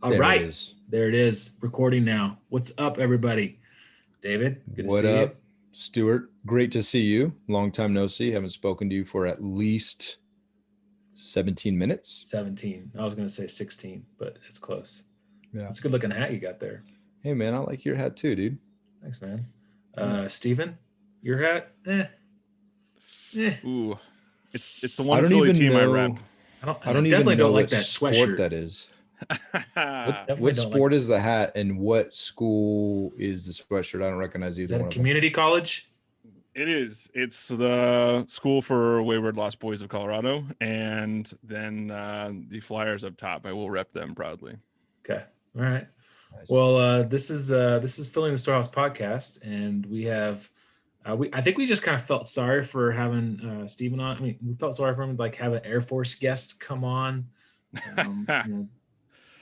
All There it right, is. there it is. Recording now. What's up, everybody? David, good to What see you. up, Stuart? Great to see you. Long time no see. Haven't spoken to you for at least 17 minutes. 17. I was going to say 16, but it's close. Yeah. It's a good looking hat you got there. Hey, man, I like your hat too, dude. Thanks, man. Yeah. Steven, your hat? Ooh, it's the I one don't Philly even team I know. rep. I I don't definitely even don't know like what that sport sweatshirt. that is. Definitely What don't like. sport is the hat and what school is the sweatshirt? I don't recognize Is either that a one of them. community college? It is. It's the School for Wayward Lost Boys of Colorado, and then the Flyers up top. I will rep them proudly. Okay. All right. Nice. Well, this is Filling the Storehouse podcast, and we have I think we just kind of felt sorry for having Steven on. I mean, we felt sorry for him, like have an Air Force guest come on, you know,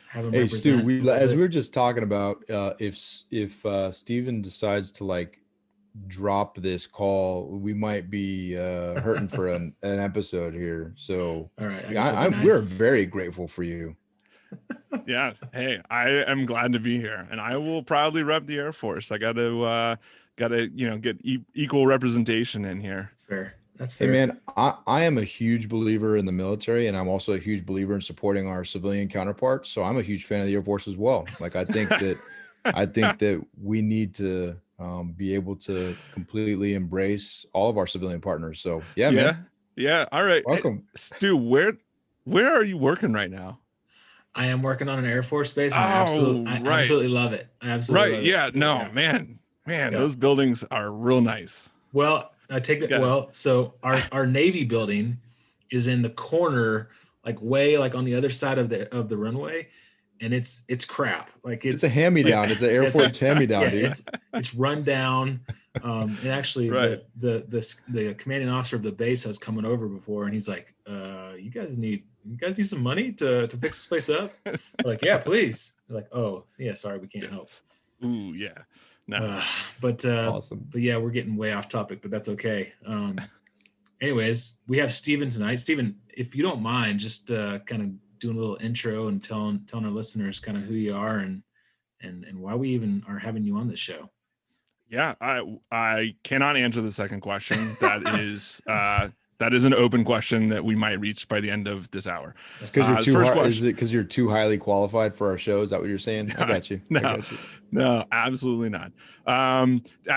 have him Hey, Stu, represent a little as we bit. were just talking about, if Steven decides to like drop this call, we might be hurting for an episode here. So All right, I guess yeah, it'll be we're nice. very grateful for you. Yeah. Hey, I am glad to be here, and I will proudly rep the Air Force. I got to get equal representation in here. That's fair. That's Hey fair. man, I am a huge believer in the military, and I'm also a huge believer in supporting our civilian counterparts. So I'm a huge fan of the Air Force as well. Like I think that we need to be able to completely embrace all of our civilian partners. So yeah, Yeah. man, Yeah. All right. Hey, welcome. Stu, where are you working right now? I am working on an Air Force base, and Oh, I right. absolutely love it. I absolutely Right. love it. Yeah. No, Yeah. man. Yeah. Those buildings are real nice. Well, I take that. Yeah. Well, so our Navy building is in the corner, like way like on the other side of the runway, and it's crap. Like It's a it's Yeah. hand-me-down. It's an Air it's a Force hand-me-down, yeah, dude. it's run down. And actually, Right. the commanding officer of the base was coming over before, and he's like, you guys need some money to fix this place up?" We're like, "Yeah, please." They're like, "Oh, yeah, sorry, we can't help." Ooh, yeah. No. Uh, but Awesome. but yeah, we're getting way off topic, but that's okay. Anyways, we have Steven tonight. Steven, if you don't mind, just kind of doing a little intro and telling our listeners kind of who you are and why we even are having you on this show. Yeah, I cannot answer the second question. That is an open question that we might reach by the end of this hour. It's because you're The too first hard. Is question. it because you're too highly qualified for our show? Is that what you're saying? I got you. I No, got you. no, absolutely not.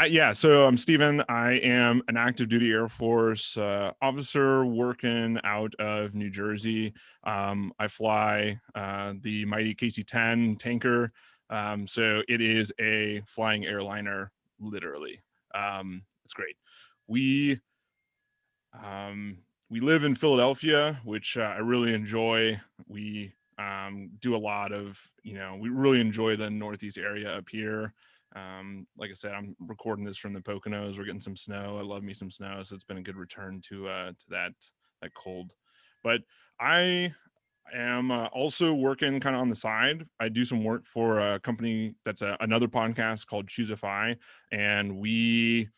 Yeah, so I'm Steven. I am an active duty Air Force officer working out of New Jersey. I fly the mighty KC-10 tanker. So it is a flying airliner, literally. It's great. We we live in Philadelphia, which I really enjoy. We do a lot of, we really enjoy the Northeast area up here. Like I said, I'm recording this from the Poconos. We're getting some snow. I love me some snow, so it's been a good return to that cold. But I am also working kind of on the side. I do some work for a company that's another podcast called ChooseFI, and we,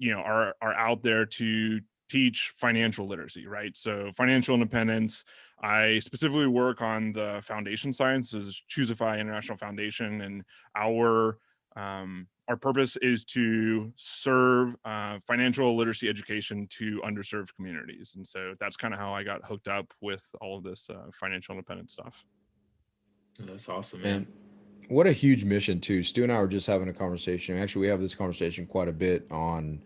are out there to teach financial literacy, right? So financial independence. I specifically work on the foundation side. So this is ChooseFI International Foundation, and our purpose is to serve financial literacy education to underserved communities. And so that's kind of how I got hooked up with all of this financial independence stuff. That's awesome, man. Man, what a huge mission too. Stu and I were just having a conversation. Actually, we have this conversation quite a bit on,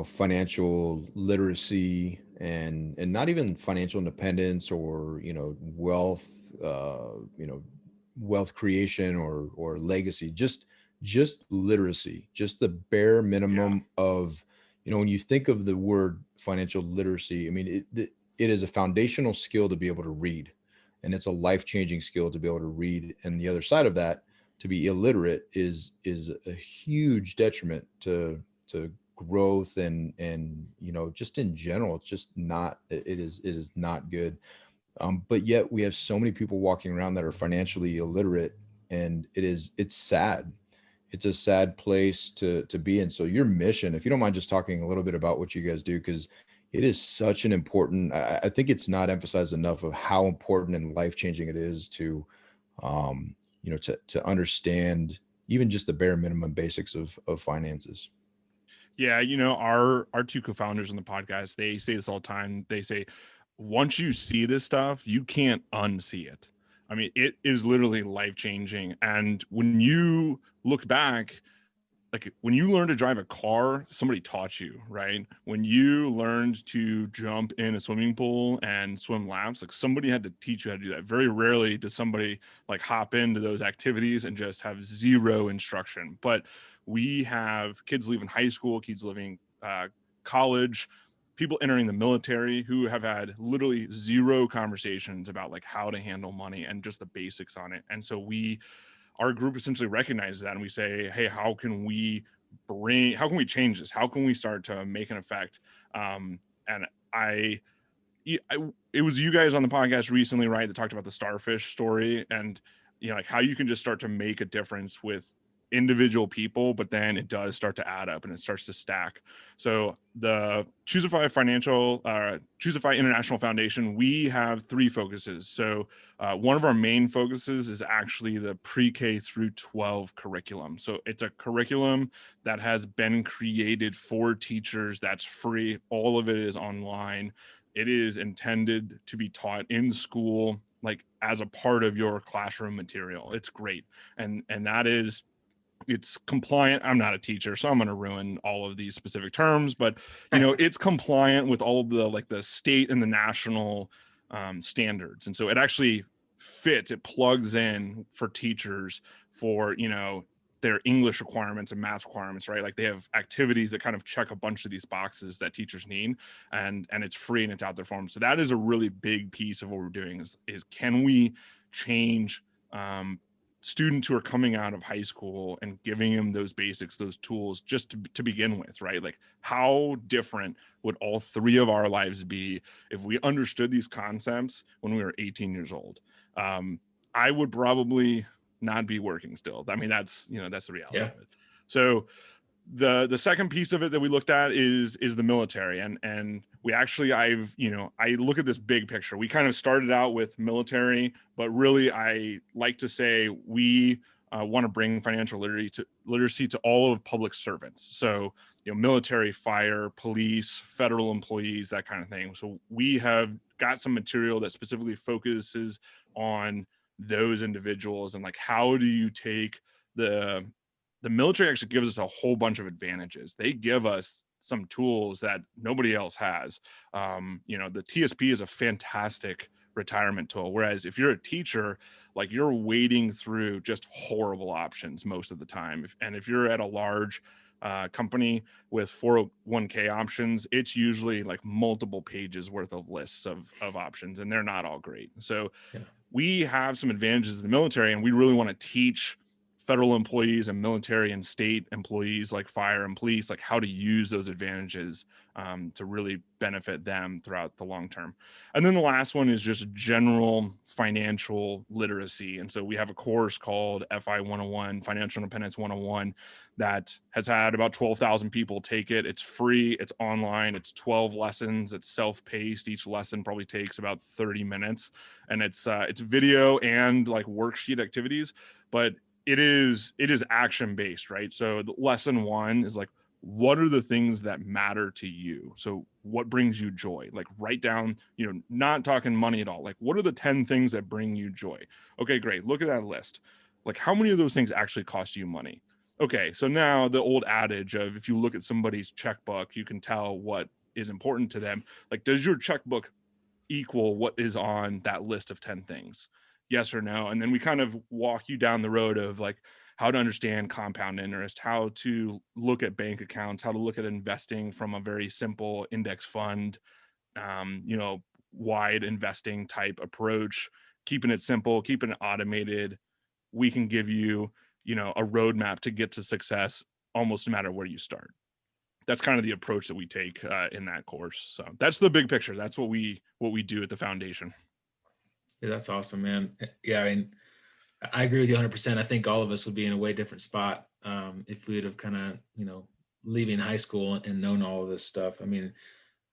financial literacy and not even financial independence or wealth, wealth creation or legacy. Just literacy, just the bare Yeah. minimum of, when you think of the word financial literacy, I mean, it is a foundational skill to be able to read, and it's a life-changing skill to be able to read. And the other side of that, to be illiterate is a huge detriment to growth and just in general. It's just not, it is not good. But yet we have so many people walking around that are financially illiterate, and it's sad. It's a sad place to be in. So your mission, if you don't mind just talking a little bit about what you guys do, because it is such an important, I think it's not emphasized enough of how important and life changing it is to to understand even just the bare minimum basics of finances. Yeah, our two co-founders on the podcast, they say this all the time. They say, once you see this stuff, you can't unsee it. I mean, it is literally life-changing. And when you look back, like when you learn to drive a car, somebody taught you, right? When you learned to jump in a swimming pool and swim laps, like somebody had to teach you how to do that. Very rarely does somebody like hop into those activities and just have zero instruction. But we have kids leaving high school, kids leaving college, people entering the military who have had literally zero conversations about like how to handle money and just the basics on it. And so our group essentially recognizes that, and we say, hey, how can we change this? How can we start to make an effect? And it was you guys on the podcast recently, right, that talked about the starfish story, and like how you can just start to make a difference with individual people, but then it does start to add up and it starts to stack. So the ChooseFI International Foundation, we have 3 focuses. So one of our main focuses is actually the pre-K through 12 curriculum. So it's a curriculum that has been created for teachers. That's free. All of it is online. It is intended to be taught in school, like as a part of your classroom material. It's great. And it's compliant. I'm not a teacher, so I'm going to ruin all of these specific terms, but it's compliant with all of the like the state and the national standards. And so it actually fits, it plugs in for teachers for, their English requirements and math requirements, right? Like they have activities that kind of check a bunch of these boxes that teachers need, and it's free and it's out there for them. So that is a really big piece of what we're doing is can we change students who are coming out of high school and giving them those basics, those tools just to begin with, right? Like how different would all 3 of our lives be if we understood these concepts when we were 18 years old? I would probably not be working still. I mean, that's the reality of it. So the second piece of it that we looked at is the military, and we actually I look at this big picture. We kind of started out with military, but really I like to say we want to bring financial literacy to all of public servants. So military, fire, police, federal employees, that kind of thing. So we have got some material that specifically focuses on those individuals, and like how do you take the military actually gives us a whole bunch of advantages. They give us some tools that nobody else has. The TSP is a fantastic retirement tool. Whereas if you're a teacher, like you're wading through just horrible options most of the time. If you're at a large company with 401k options, it's usually like multiple pages worth of lists of options, and they're not all great. So we have some advantages in the military, and we really want to teach federal employees and military and state employees like fire and police, like how to use those advantages to really benefit them throughout the long term. And then the last one is just general financial literacy. And so we have a course called FI 101, Financial Independence 101, that has had about 12,000 people take it. It's free, it's online, it's 12 lessons, it's self-paced. Each lesson probably takes about 30 minutes, and it's video and like worksheet activities, but it is action based, right? So the lesson 1 is like, what are the things that matter to you? So what brings you joy? Like write down, not talking money at all. Like what are the 10 things that bring you joy? Okay, great. Look at that list. Like how many of those things actually cost you money? Okay, so now the old adage of if you look at somebody's checkbook, you can tell what is important to them. Like, does your checkbook equal what is on that list of 10 things? Yes or no? And then we kind of walk you down the road of like how to understand compound interest, how to look at bank accounts, how to look at investing from a very simple index fund, wide investing type approach, keeping it simple, keeping it automated. We can give you, a roadmap to get to success almost no matter where you start. That's kind of the approach that we take in that course. So that's the big picture. That's what we do at the foundation. Yeah, that's awesome, man. Yeah, I mean, I agree with you 100%. I think all of us would be in a way different spot if we would have kind of, leaving high school and known all of this stuff. I mean,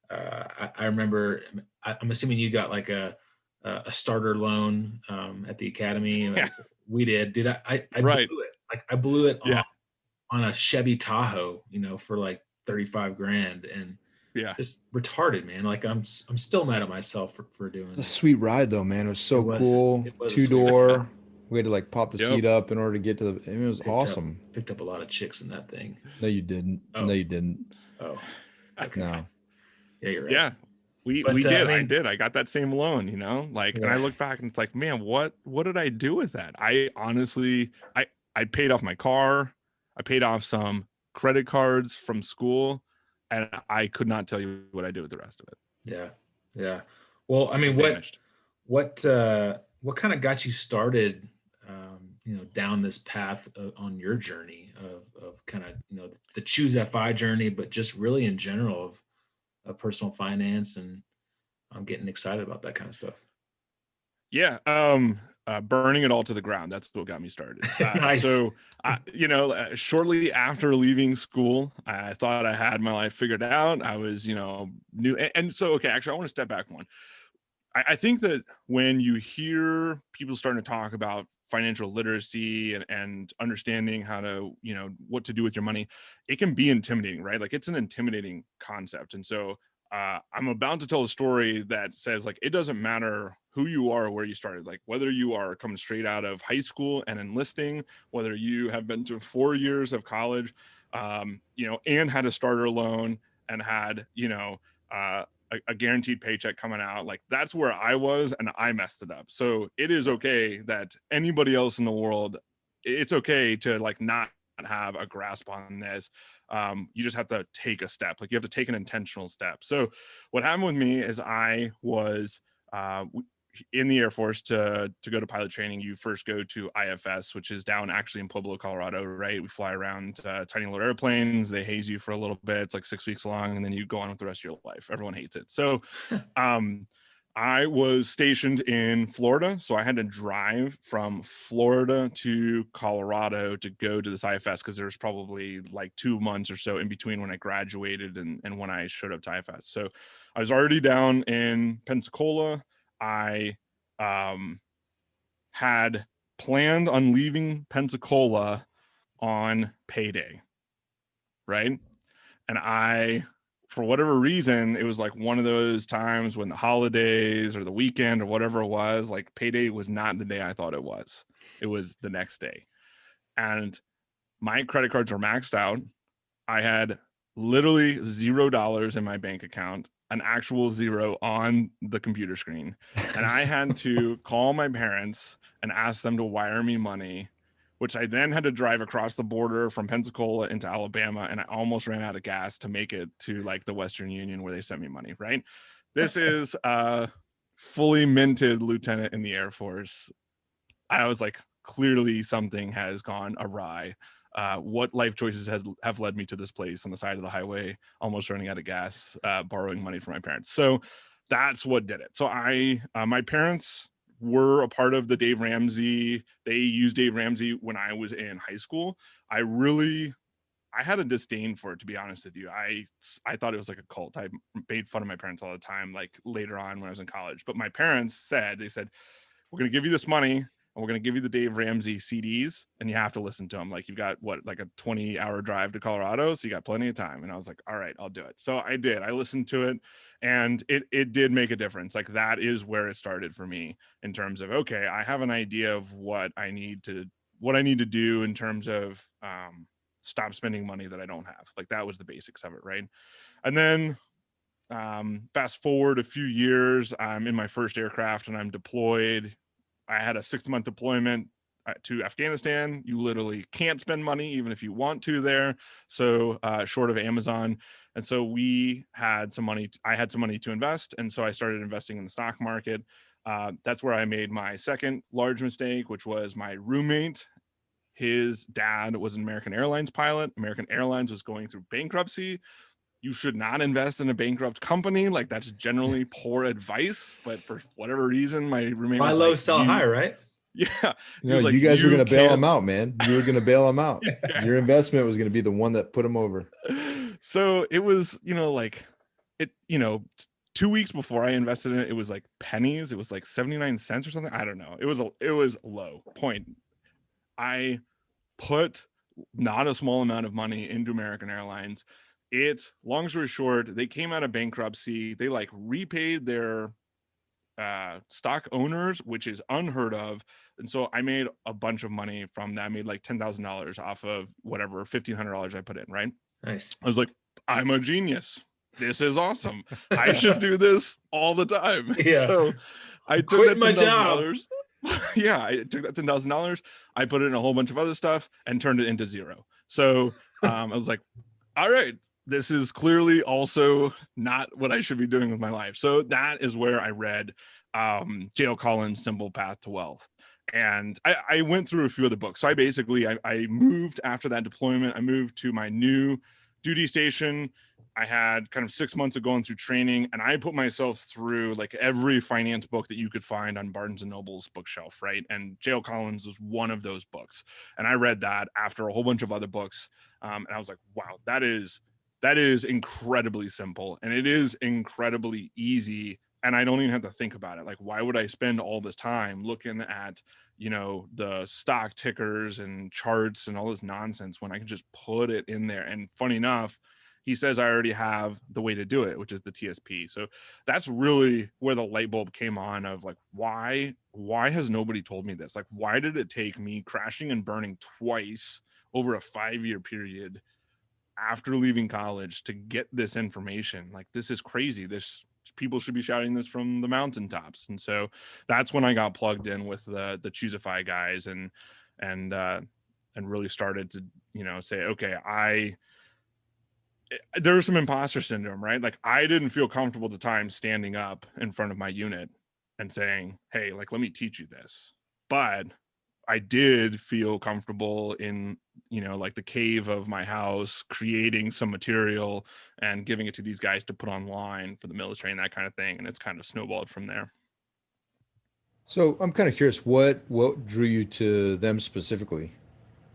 I remember, I'm assuming you got like a a starter loan at the academy. Yeah. We did. I Right. blew it. Like I blew it Yeah. on a Chevy Tahoe, for like 35 grand, and Yeah. just retarded, man. Like I'm still mad at myself for doing It's a it. sweet ride though, man. It was so cool. It was a sweet ride. 2-door. We had to like pop the Yep. seat up in order to get to the. I mean, it was awesome. Picked up a lot of chicks in that thing. No, you didn't. Oh. No, you didn't. Oh, okay. No. Yeah, you're right. Yeah. We did. I did. I got that same loan, like, and I look back and it's like, man, what did I do with that? I honestly, I paid off my car. I paid off some credit cards from school, and I could not tell you what I did with the rest of it. Yeah. Yeah. Well, I mean, what kind of got you started, down this path on your journey of kind of, the ChooseFI journey, but just really in general of personal finance, and I'm getting excited about that kind of stuff. Yeah. Burning it all to the ground. That's what got me started. Nice. So, shortly after leaving school, I thought I had my life figured out. I was, new. And so, okay, actually, I want to step back one. I think that when you hear people starting to talk about financial literacy and understanding how to, what to do with your money, it can be intimidating, right? Like it's an intimidating concept. And so I'm about to tell a story that says, like, it doesn't matter who you are or where you started, like whether you are coming straight out of high school and enlisting, whether you have been to 4 years of college, and had a starter loan and had, a guaranteed paycheck coming out. Like that's where I was, and I messed it up. So it is okay that anybody else in the world, it's okay to like not have a grasp on this. You just have to take a step. Like you have to take an intentional step. So what happened with me is I was in the Air Force. To go to pilot training, you first go to IFS, which is down actually in Pueblo, Colorado, right? We fly around tiny little airplanes. They haze you for a little bit. It's like 6 weeks long, and then you go on with the rest of your life. Everyone hates it. So I was stationed in Florida, so I had to drive from Florida to Colorado to go to this IFS, because there's probably like 2 months or so in between when I graduated and when I showed up to IFS. So I was already down in Pensacola. I had planned on leaving Pensacola on payday, right? And for whatever reason, it was like one of those times when the holidays or the weekend or whatever it was, like payday was not the day I thought it was. It was the next day. And my credit cards were maxed out. I had literally $0 in my bank account, an actual zero on the computer screen. And I had to call my parents and ask them to wire me money, which I then had to drive across the border from Pensacola into Alabama. And I almost ran out of gas to make it to like the Western Union where they sent me money, right? This is a fully minted lieutenant in the Air Force. I was like, clearly something has gone awry. What life choices have led me to this place on the side of the highway, almost running out of gas, borrowing money from my parents. So that's what did it. So my parents were a part of the Dave Ramsey. They used Dave Ramsey when I was in high school. I had a disdain for it, to be honest with you. I thought it was like a cult. I made fun of my parents all the time, like later on when I was in college. But my parents said, we're going to give you this money, and we're going to give you the Dave Ramsey CDs, and you have to listen to them. Like you've got like a 20-hour drive to Colorado, so you got plenty of time. And I was like, all right, I'll do it. So I did. I listened to it, and it did make a difference. Like that is where it started for me in terms of, okay, I have an idea of what I need to do in terms of stop spending money that I don't have. Like that was the basics of it, right? And then fast forward a few years, I'm in my first aircraft and I'm deployed. I had a 6-month deployment to Afghanistan. You literally can't spend money even if you want to there. So short of Amazon. And so I had some money to invest. And so I started investing in the stock market. That's where I made my second large mistake, which was my roommate. His dad was an American Airlines pilot. American Airlines was going through bankruptcy. You should not invest in a bankrupt company. Like that's generally poor advice. But for whatever reason, my roommate buy was low, like, sell high, right? Yeah. You guys were going to bail him out, man. You were going to bail him out. Yeah. Your investment was going to be the one that put him over. So it was, 2 2 weeks before I invested in it, it was like pennies. It was like 79 cents or something. I don't know. It was low point. I put not a small amount of money into American Airlines. Long story short, they came out of bankruptcy. They like repaid their stock owners, which is unheard of. And so I made a bunch of money from that. I made like $10,000 off of whatever $1,500 I put in, right? Nice. I was like, I'm a genius. This is awesome. I should do this all the time. Yeah. So I took Quit that my $10,000. Yeah, I took that $10,000. I put it in a whole bunch of other stuff and turned it into zero. So I was like, all right, this is clearly also not what I should be doing with my life. So that is where I read J.L. Collins' Simple Path to Wealth. And I went through a few of the books. So I moved after that deployment. I moved to my new duty station. I had kind of 6 months of going through training, and I put myself through like every finance book that you could find on Barnes and Noble's bookshelf, right? And J.L. Collins was one of those books. And I read that after a whole bunch of other books. And I was like, wow, that is incredibly simple, and it is incredibly easy. And I don't even have to think about it. Like, why would I spend all this time looking at, the stock tickers and charts and all this nonsense when I can just put it in there? And funny enough, he says I already have the way to do it, which is the TSP. So that's really where the light bulb came on of like, why has nobody told me this? Like, why did it take me crashing and burning twice over a 5-year period after leaving college to get this information? Like, this is crazy. People should be shouting this from the mountaintops. And so that's when I got plugged in with the ChooseFI guys and really started to, say, okay, there was some imposter syndrome, right? Like, I didn't feel comfortable at the time standing up in front of my unit and saying, hey, like, let me teach you this. But I did feel comfortable in, like the cave of my house, creating some material and giving it to these guys to put online for the military and that kind of thing. And it's kind of snowballed from there. So I'm kind of curious, what drew you to them specifically?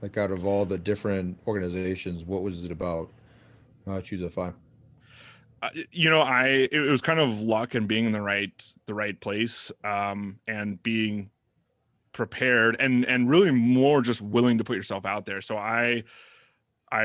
Like, out of all the different organizations, what was it about ChooseFI? It was kind of luck and being in the right place, and being prepared and really more just willing to put yourself out there. So I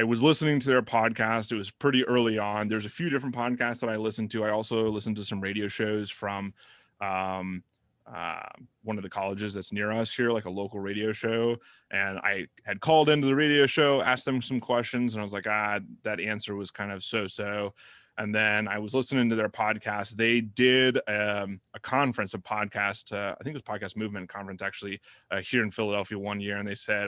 was listening to their podcast. It was pretty early on. There's a few different podcasts that I listened to. I also listened to some radio shows from one of the colleges that's near us here, like a local radio show. And I had called into the radio show, asked them some questions, and I was like, that answer was kind of so. And then I was listening to their podcast. They did a conference, a podcast, I think it was Podcast Movement Conference, actually, here in Philadelphia one year. And they said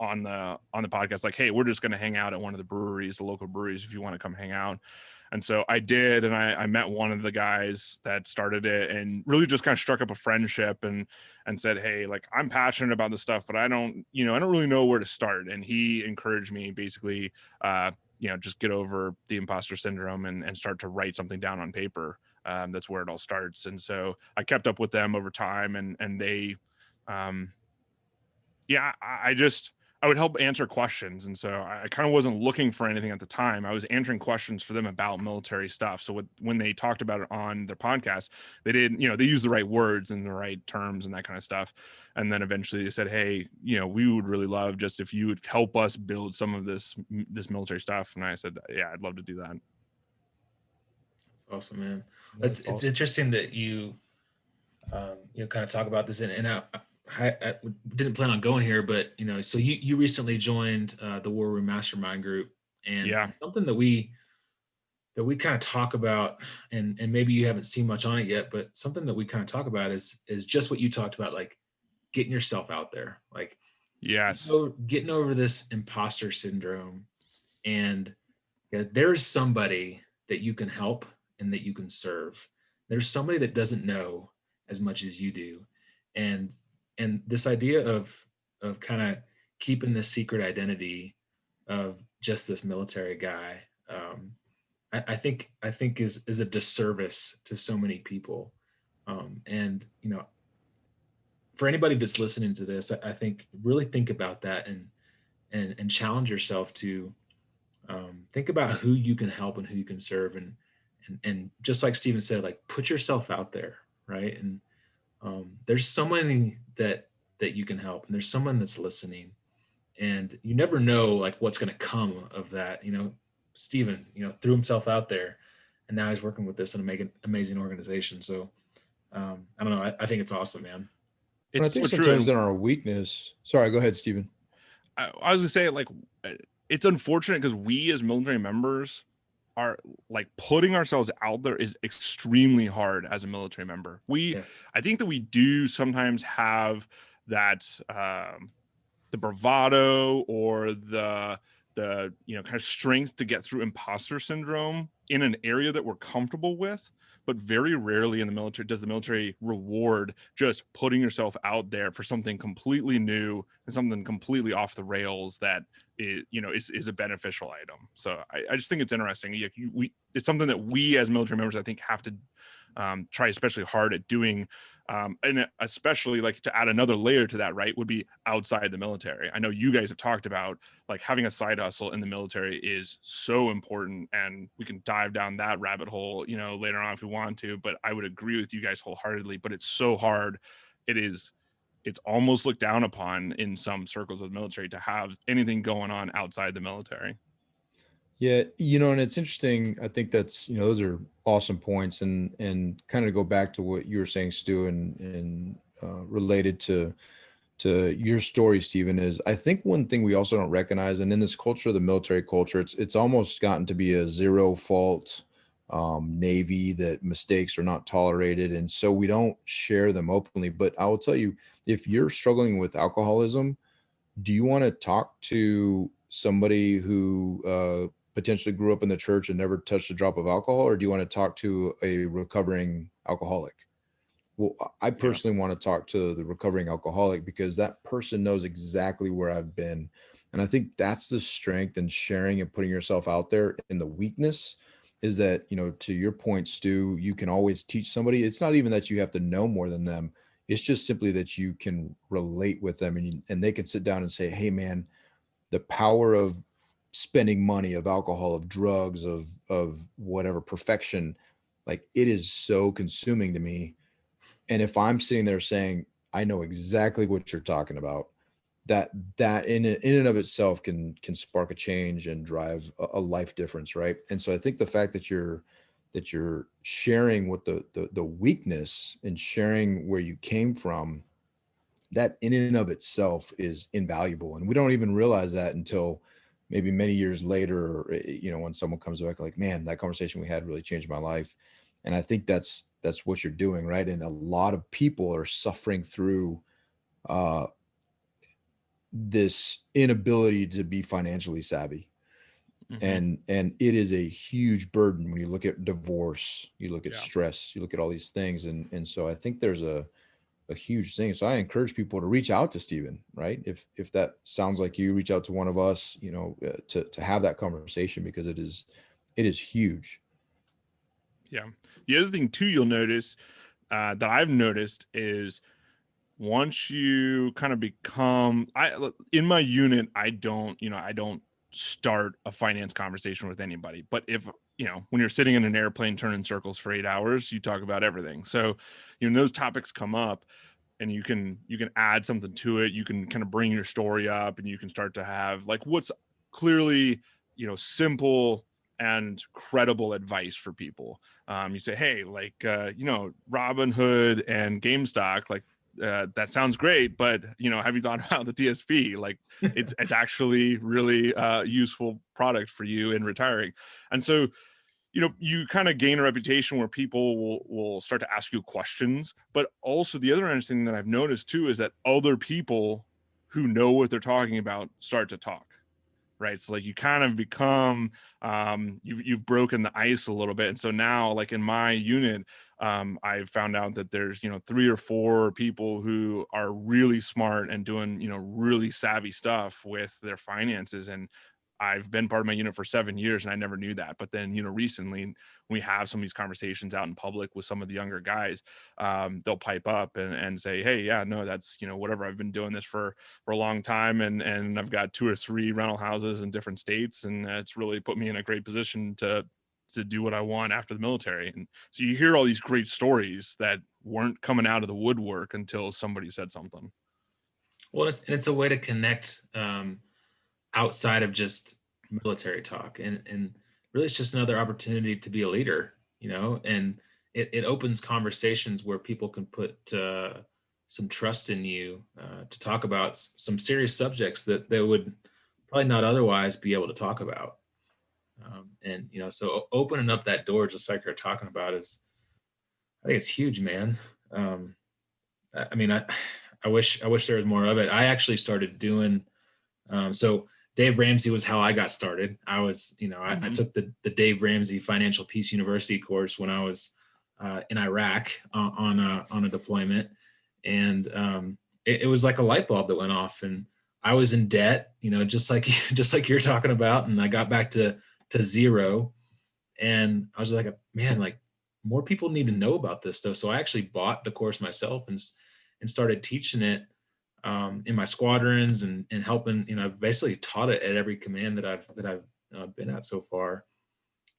on the podcast, like, hey, we're just going to hang out at one of the breweries, the local breweries, if you want to come hang out. And so I did, and I met one of the guys that started it, and really just kind of struck up a friendship and said, hey, like, I'm passionate about this stuff, but I don't really know where to start. And he encouraged me basically, just get over the imposter syndrome and start to write something down on paper. That's where it all starts. And so I kept up with them over time, and they, I would help answer questions. And so I kind of wasn't looking for anything at the time. I was answering questions for them about military stuff. So when they talked about it on their podcast, they did, they used the right words and the right terms and that kind of stuff. And then eventually they said, hey, we would really love just if you would help us build some of this military stuff. And I said, yeah, I'd love to do that. Awesome, man. That's It's awesome. interesting that you kind of talk about this, and I didn't plan on going here, but so you recently joined the War Room Mastermind group, and Yeah. something that we kind of talk about, and maybe you haven't seen much on it yet, but something that we kind of talk about is just what you talked about, like getting yourself out there, like Yes. getting over this imposter syndrome, and there's somebody that you can help and that you can serve. There's somebody that doesn't know as much as you do, and this idea of kind of keeping this secret identity of just this military guy, I think is a disservice to so many people. And for anybody that's listening to this, I think really think about that and challenge yourself to think about who you can help and who you can serve, and and just like Steven said, like put yourself out there, right? And there's someone that you can help, and there's someone that's listening, and you never know like what's going to come of that. Steven, threw himself out there, and now he's working with this amazing organization. So I don't know. I think it's awesome, man. But I It's so think true. sometimes in our weakness. Sorry, go ahead, Steven. I was gonna say, like, it's unfortunate because we as military members are like putting ourselves out there is extremely hard as a military member. I think that we do sometimes have that the bravado or the kind of strength to get through imposter syndrome in an area that we're comfortable with, but very rarely in the military does the military reward just putting yourself out there for something completely new and something completely off the rails that is a beneficial item. So I just think it's interesting. It's something that we as military members, I think, have to try especially hard at doing. And especially, like, to add another layer to that, right, would be outside the military. I know you guys have talked about like having a side hustle in the military is so important, and we can dive down that rabbit hole, later on if we want to, but I would agree with you guys wholeheartedly. But it's so hard. It's almost looked down upon in some circles of the military to have anything going on outside the military. Yeah, and it's interesting. I think that's, those are awesome points, and kind of go back to what you were saying, Stu, and related to your story, Stephen, is I think one thing we also don't recognize, and in this culture, the military culture, it's almost gotten to be a zero fault Navy, that mistakes are not tolerated, and so we don't share them openly. But I will tell you, if you're struggling with alcoholism, do you want to talk to somebody who potentially grew up in the church and never touched a drop of alcohol, or do you want to talk to a recovering alcoholic? Well, I personally want to talk to the recovering alcoholic, because that person knows exactly where I've been. And I think that's the strength in sharing and putting yourself out there. And the weakness is that, to your point, Stu, you can always teach somebody. It's not even that you have to know more than them. It's just simply that you can relate with them, and they can sit down and say, hey, man, the power of spending money, of alcohol, of drugs, of whatever, perfection, like, it is so consuming to me. And if I'm sitting there saying, I know exactly what you're talking about, that in and of itself can spark a change and drive a life difference, right? And so I think the fact that you're sharing what the weakness, and sharing where you came from, that in and of itself is invaluable. And we don't even realize that until maybe many years later, when someone comes back like, man, that conversation we had really changed my life. And I think that's what you're doing, right? And a lot of people are suffering through this inability to be financially savvy. Mm-hmm. And it is a huge burden when you look at divorce, you look at stress, you look at all these things. And so I think there's a huge thing. So I encourage people to reach out to Steven, right? If that sounds like you, reach out to one of us, to have that conversation, because it is huge. Yeah. The other thing too, you'll notice that I've noticed is once you kind of become, in my unit, I don't start a finance conversation with anybody. But if, when you're sitting in an airplane turning circles for 8 hours, you talk about everything. So, those topics come up, and you can add something to it. You can kind of bring your story up, and you can start to have like what's clearly, simple and credible advice for people. You say, hey, like, Robinhood and GameStop, like, that sounds great, but have you thought about the TSP? Like, it's actually really useful product for you in retiring. And so, you kind of gain a reputation where people will start to ask you questions. But also the other interesting thing that I've noticed too is that other people who know what they're talking about start to talk. Right. So like you kind of become, you've broken the ice a little bit. And so now, like in my unit, I've found out that there's, 3 or 4 people who are really smart and doing, really savvy stuff with their finances. And I've been part of my unit for 7 years, and I never knew that. But then, recently we have some of these conversations out in public with some of the younger guys. They'll pipe up and say, hey, yeah, no, that's, whatever. I've been doing this for a long time. And I've got 2 or 3 rental houses in different states. And it's really put me in a great position to to do what I want after the military. And so you hear all these great stories that weren't coming out of the woodwork until somebody said something. Well, it's a way to connect outside of just military talk, and really it's just another opportunity to be a leader, and it opens conversations where people can put some trust in you to talk about some serious subjects that they would probably not otherwise be able to talk about. And so opening up that door, just like you're talking about, I think it's huge, man. I mean, I wish there was more of it. I actually started doing so Dave Ramsey was how I got started. I was, I took the Dave Ramsey Financial Peace University course when I was in Iraq on a deployment, and it was like a light bulb that went off, and I was in debt, just like you're talking about, and I got back to zero, and I was like, man, like more people need to know about this stuff. So I actually bought the course myself and started teaching it in my squadrons and helping, I've basically taught it at every command that I've been at so far.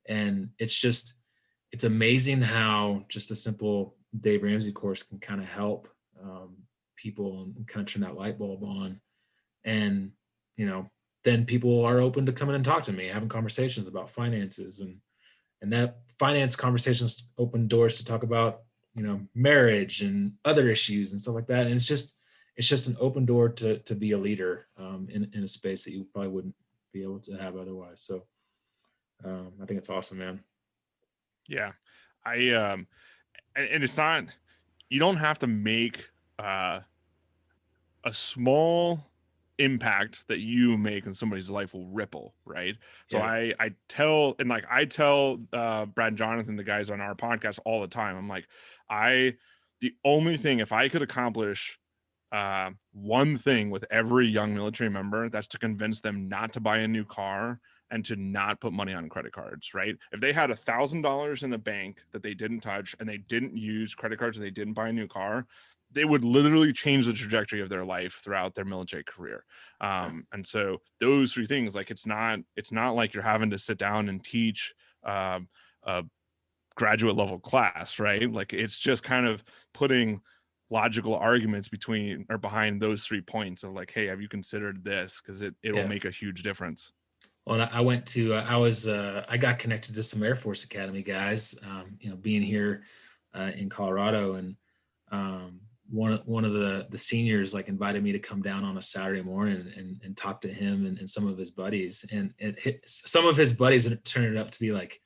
And it's amazing how just a simple Dave Ramsey course can kind of help people and kind of turn that light bulb on. And, then people are open to coming and talk to me, having conversations about finances, and that finance conversations open doors to talk about, marriage and other issues and stuff like that. And it's just an open door to be a leader in a space that you probably wouldn't be able to have otherwise. So I think it's awesome, man. Yeah. And it's not, you don't have to make a small impact that you make in somebody's life will ripple, right? So yeah. I tell Brad and Jonathan, the guys on our podcast, all the time, I'm like, the only thing, if I could accomplish one thing with every young military member, that's to convince them not to buy a new car and to not put money on credit cards, right? If they had $1,000 in the bank that they didn't touch and they didn't use credit cards and they didn't buy a new car, they would literally change the trajectory of their life throughout their military career. And so those three things, like, it's not like you're having to sit down and teach a graduate level class, right? Like, it's just kind of putting logical arguments between or behind those 3 points of like, hey, have you considered this? Because it will make a huge difference. Well, I went to, I got connected to some Air Force Academy guys, being here in Colorado, and one of the seniors like invited me to come down on a Saturday morning and talk to him and some of his buddies, and some of his buddies turned it up to be like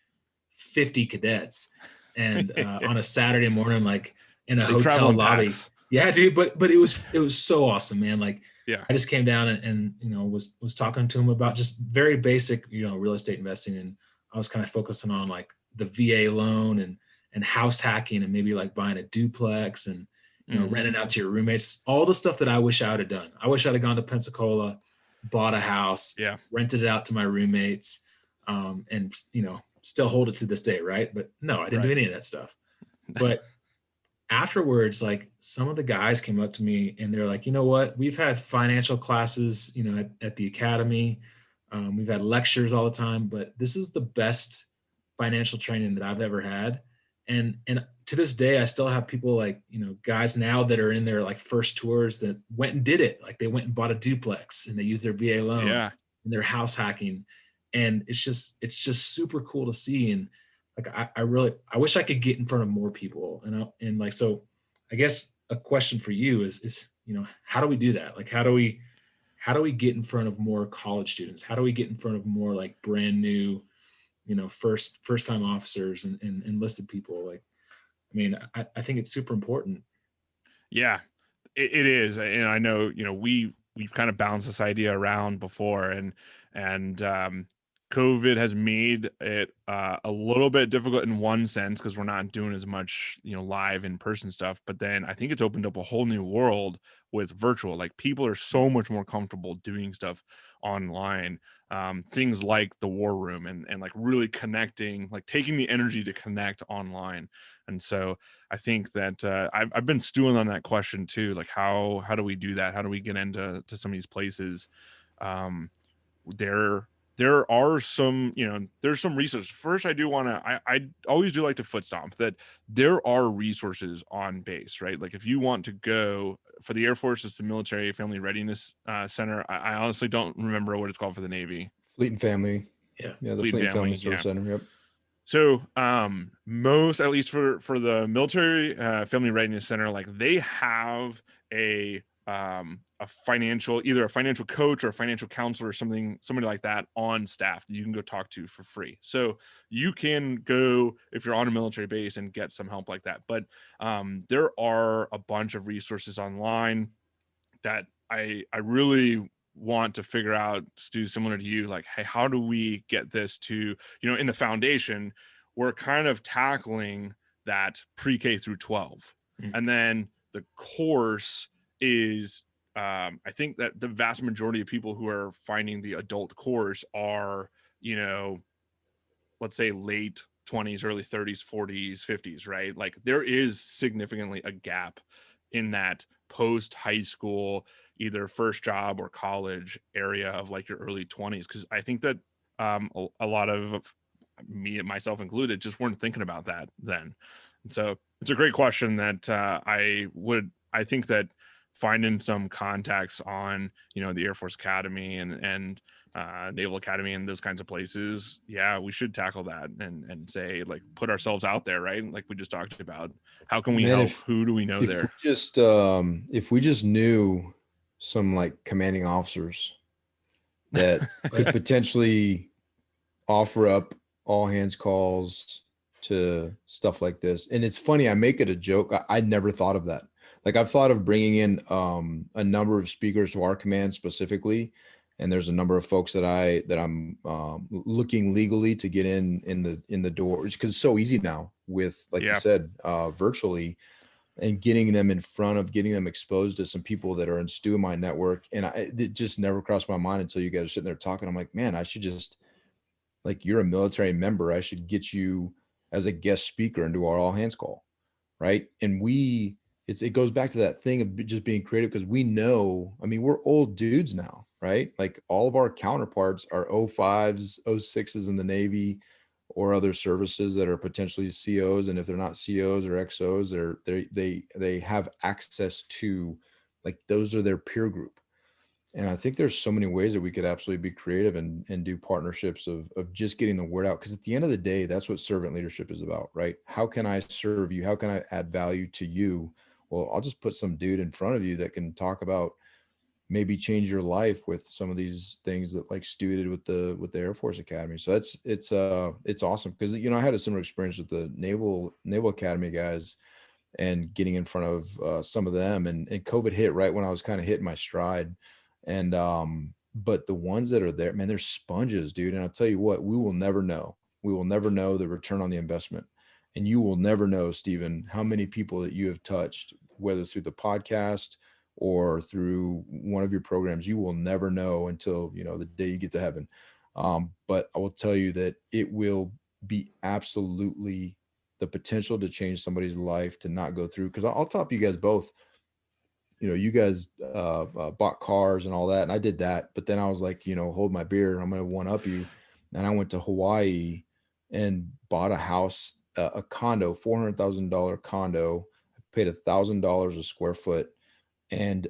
50 cadets, and on a Saturday morning, like in a hotel lobby. Packs. Yeah, dude, but it was so awesome, man. Like, yeah, I just came down and was talking to him about just very basic, real estate investing, and I was kind of focusing on like the VA loan and house hacking and maybe like buying a duplex and renting out to your roommates, all the stuff that I wish I would have done. I wish I'd have gone to Pensacola, bought a house, rented it out to my roommates, and still hold it to this day, right? But no, I didn't do any of that stuff. But afterwards, like, some of the guys came up to me and they're like, you know what? We've had financial classes, at the academy. We've had lectures all the time, but this is the best financial training that I've ever had. And to this day, I still have people like, guys now that are in their like first tours that went and did it. Like, they went and bought a duplex and they used their VA loan and they're house hacking. And it's just super cool to see. And like, I wish I could get in front of more people. And like, so I guess a question for you is, how do we do that? Like, how do we get in front of more college students? How do we get in front of more like brand new, first time officers and enlisted people? Like, I mean, I think it's super important. Yeah, it is. And I know, we've kind of bounced this idea around before, and COVID has made it a little bit difficult in one sense, because we're not doing as much, live in person stuff. But then I think it's opened up a whole new world with virtual. Like, people are so much more comfortable doing stuff online. Things like the war room and like really connecting, like taking the energy to connect online. And so I think that I've been stewing on that question too. Like, how do we do that? How do we get into some of these places? there are some, there's some resources. First, I always do like to foot stomp that there are resources on base, right? Like if you want to go for the Air Force, it's the Military Family Readiness Center. I honestly don't remember what it's called for the Navy. Fleet and Family. Yeah. Yeah. The Fleet and Family Service Center. Yep. So most, at least for the Military Family Readiness Center, like they have a financial, either a financial coach or a financial counselor or somebody like that on staff that you can go talk to for free. So you can go, if you're on a military base, and get some help like that. But there are a bunch of resources online that I really want to figure out, Stu, similar to you, like, hey, how do we get this to, in the foundation, we're kind of tackling that pre-K through 12. Mm. And then the course is, I think that the vast majority of people who are finding the adult course are, let's say late 20s, early 30s, 40s, 50s, right? Like there is significantly a gap in that post high school, either first job or college area of like your early 20s. Cause I think that a lot of me, myself included, just weren't thinking about that then. And so it's a great question that I think that finding some contacts on, the Air Force Academy and Naval Academy and those kinds of places, yeah, we should tackle that and say, like, put ourselves out there, right? Like we just talked about, how can we help? Who do we know there? If we just knew some like commanding officers that could potentially offer up all hands calls to stuff like this. And it's funny, I make it a joke. I never thought of that. Like I've thought of bringing in a number of speakers to our command specifically. And there's a number of folks that I'm looking legally to get in the door, because it's so easy now with, like you said, virtually, and getting them in front of, getting them exposed to some people that are in Stu in my network. And it just never crossed my mind until you guys are sitting there talking. I'm like, man, I should just, like, you're a military member, I should get you as a guest speaker and do our all hands call. Right. And it goes back to that thing of just being creative, because we know, I mean, we're old dudes now, right? Like all of our counterparts are 05s, 06s in the Navy or other services that are potentially COs. And if they're not COs or XOs, they have access to, like, those are their peer group. And I think there's so many ways that we could absolutely be creative and do partnerships of just getting the word out. Because at the end of the day, that's what servant leadership is about, right? How can I serve you? How can I add value to you? Well, I'll just put some dude in front of you that can talk about maybe change your life with some of these things that, like, Stu did with the Air Force Academy. So it's awesome, because I had a similar experience with the Naval Academy guys and getting in front of some of them, and COVID hit right when I was kind of hitting my stride. And but the ones that are there, man, they're sponges, dude. And I'll tell you what, we will never know the return on the investment. And you will never know, Stephen, how many people that you have touched, whether through the podcast or through one of your programs. You will never know until, the day you get to heaven. But I will tell you that it will be absolutely the potential to change somebody's life to not go through. Because I'll top you guys both. You guys bought cars and all that, and I did that. But then I was like, hold my beer, I'm going to one up you. And I went to Hawaii and bought a house, a condo, $400,000 condo. I paid $1,000 a square foot, and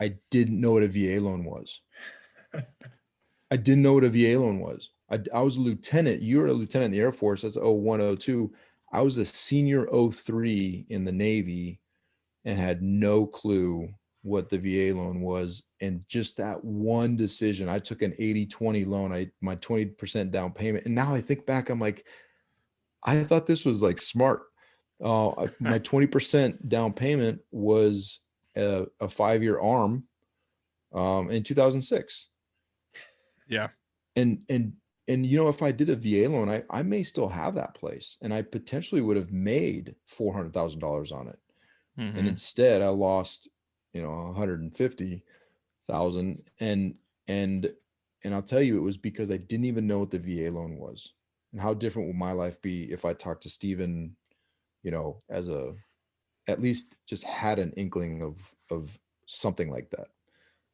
I didn't know what a VA loan was. I didn't know what a VA loan was. I was a lieutenant. You were a lieutenant in the Air Force. That's 01, 02. I was a senior 03 in the Navy and had no clue what the VA loan was. And just that one decision, I took an 80-20 loan, my 20% down payment. And now I think back, I'm like, I thought this was like smart. My 20% down payment was a 5-year arm in 2006. Yeah. And if I did a VA loan, I may still have that place, and I potentially would have made $400,000 on it. Mm-hmm. And instead I lost, $150,000. And I'll tell you, it was because I didn't even know what the VA loan was. And how different would my life be if I talked to Stephen, at least just had an inkling of something like that.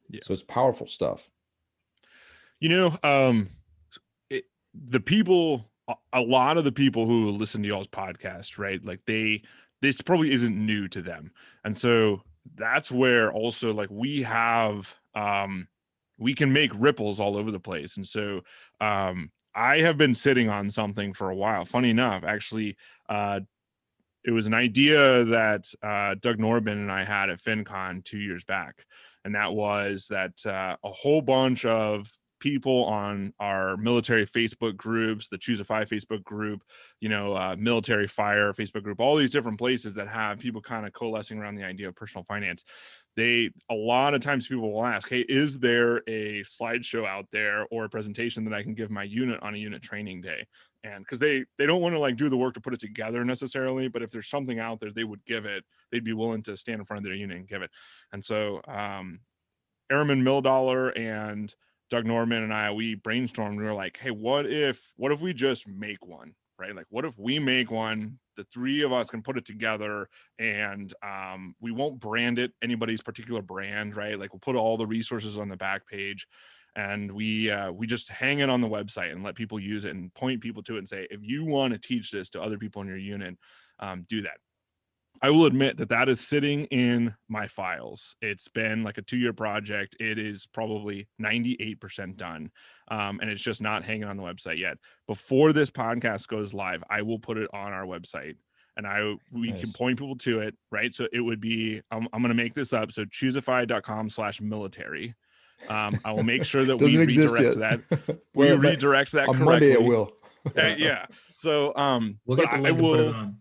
Yeah. So it's powerful stuff. the people, a lot of the people who listen to y'all's podcast, right? Like this probably isn't new to them. And so that's where also like we have, we can make ripples all over the place. And so, I have been sitting on something for a while. Funny enough, actually, it was an idea that Doug Norbin and I had at FinCon 2 years back. And that was that a whole bunch of people on our military Facebook groups, the ChooseFI Facebook group, military fire Facebook group, all these different places that have people kind of coalescing around the idea of personal finance. A lot of times people will ask, hey, is there a slideshow out there or a presentation that I can give my unit on a unit training day? And because they don't want to like do the work to put it together necessarily, but if there's something out there, they would give it. They'd be willing to stand in front of their unit and give it. And so Airman Milldollar and Doug Norman and I, we brainstormed. We were like, hey, what if we just make one, right? Like, what if we make one? The three of us can put it together, and we won't brand it anybody's particular brand, right? Like, we'll put all the resources on the back page, and we just hang it on the website and let people use it and point people to it and say, if you want to teach this to other people in your unit, do that. I will admit that is sitting in my files. It's been like a 2-year project. It is probably 98% done. And it's just not hanging on the website yet. Before this podcast goes live, I will put it on our website, and we can point people to it, right? So it would be, I'm going to make this up. So ChooseFI.com/military. I will make sure that we redirect that. We redirect that correctly. On Monday it will. Yeah. So, we'll get the link and put it on.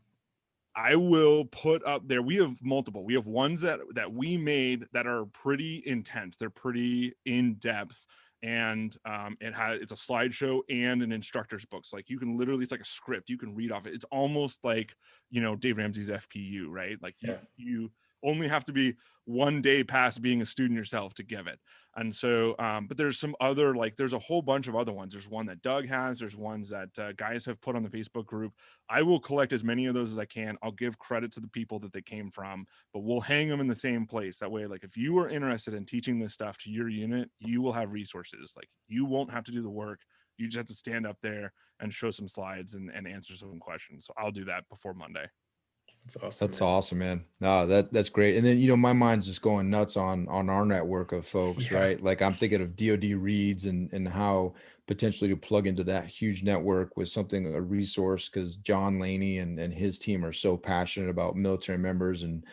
I will put up there. We have multiple. We have ones that we made that are pretty intense. They're pretty in depth, and it's a slideshow and an instructor's book. So like you can literally, it's like a script. You can read off it. It's almost like Dave Ramsey's FPU, right? Like you only have to be 1 day past being a student yourself to give it. And so, but there's some other, like, there's a whole bunch of other ones. There's one that Doug has, there's ones that guys have put on the Facebook group. I will collect as many of those as I can. I'll give credit to the people that they came from, but we'll hang them in the same place. That way, like, if you are interested in teaching this stuff to your unit, you will have resources. Like, you won't have to do the work. You just have to stand up there and show some slides and answer some questions. So I'll do that before Monday. That's awesome, man. No, that's great. And then, my mind's just going nuts on our network of folks, right? Like, I'm thinking of DoD Reads and how potentially to plug into that huge network with something, a resource, because John Laney and his team are so passionate about military members and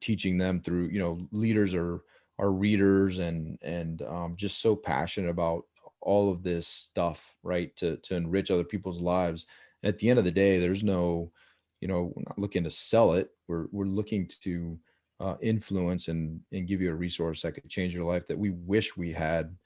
teaching them through, leaders are readers and just so passionate about all of this stuff, right? To enrich other people's lives. And at the end of the day, there's no, we're not looking to sell it. We're looking to influence and give you a resource that could change your life that we wish we had